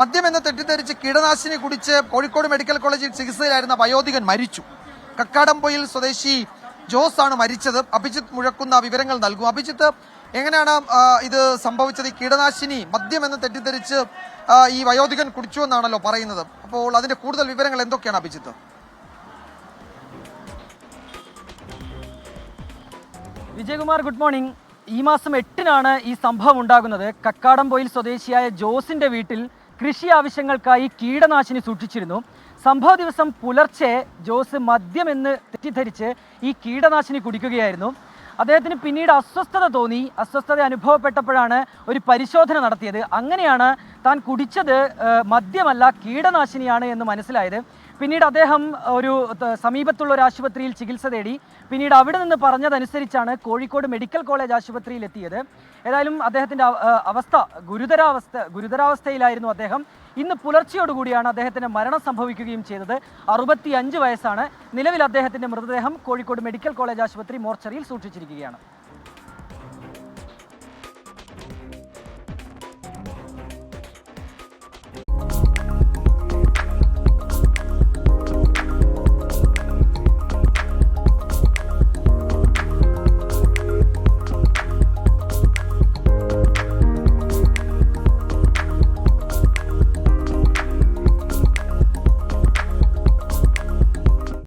മദ്യമെന്ന് തെറ്റിദ്ധരിച്ച് കീടനാശിനി കുടിച്ച് കോഴിക്കോട് മെഡിക്കൽ കോളേജിൽ ചികിത്സയിലായിരുന്ന വയോധികൻ മരിച്ചു. കക്കാടംപൊയിൽ സ്വദേശി ജോസ് ആണ് മരിച്ചത്. അഭിജിത്ത് മുഴക്കുന്ന വിവരങ്ങൾ നൽകും. അഭിജിത്ത്, എങ്ങനെയാണ് ഇത് സംഭവിച്ചത്? ഈ കീടനാശിനി മദ്യമെന്ന് തെറ്റിദ്ധരിച്ച് ഈ വയോധികൻ കുടിച്ചു എന്നാണല്ലോ പറയുന്നത്. അപ്പോൾ അതിന്റെ കൂടുതൽ വിവരങ്ങൾ എന്തൊക്കെയാണ് അഭിജിത്ത്? Vijayakumar, good morning. ഈ മാസം 8-നാണ് ഈ സംഭവം ഉണ്ടാകുന്നത്. കക്കാടംപൊയിൽ സ്വദേശിയായ ജോസിന്റെ വീട്ടിൽ കൃഷി ആവശ്യങ്ങൾക്കായി കീടനാശിനി സൂക്ഷിച്ചിരുന്നു. സംഭവ ദിവസം പുലർച്ചെ ജോസ് മദ്യമെന്ന് തെറ്റിദ്ധരിച്ച് ഈ കീടനാശിനി കുടിക്കുകയായിരുന്നു. അദ്ദേഹത്തിന് പിന്നീട് അസ്വസ്ഥത തോന്നി. അസ്വസ്ഥത അനുഭവപ്പെട്ടപ്പോഴാണ് ഒരു പരിശോധന നടത്തിയത്. അങ്ങനെയാണ് താൻ കുടിച്ചത് മദ്യമല്ല കീടനാശിനിയാണ് എന്ന് മനസ്സിലായത്. പിന്നീട് അദ്ദേഹം ഒരു സമീപത്തുള്ള ഒരു ആശുപത്രിയിൽ ചികിത്സ തേടി. പിന്നീട് അവിടെ നിന്ന് പറഞ്ഞതനുസരിച്ചാണ് കോഴിക്കോട് മെഡിക്കൽ കോളേജ് ആശുപത്രിയിൽ എത്തിയത്. ഏതായാലും അദ്ദേഹത്തിൻ്റെ അവസ്ഥ ഗുരുതരാവസ്ഥയിലായിരുന്നു അദ്ദേഹം. ഇന്ന് പുലർച്ചയോടുകൂടിയാണ് അദ്ദേഹത്തിന് മരണം സംഭവിക്കുകയും ചെയ്തത്. 65 വയസ്സാണ്. നിലവിൽ അദ്ദേഹത്തിൻ്റെ മൃതദേഹം കോഴിക്കോട് മെഡിക്കൽ കോളേജ് ആശുപത്രി മോർച്ചറിയിൽ സൂക്ഷിച്ചിരിക്കുകയാണ്.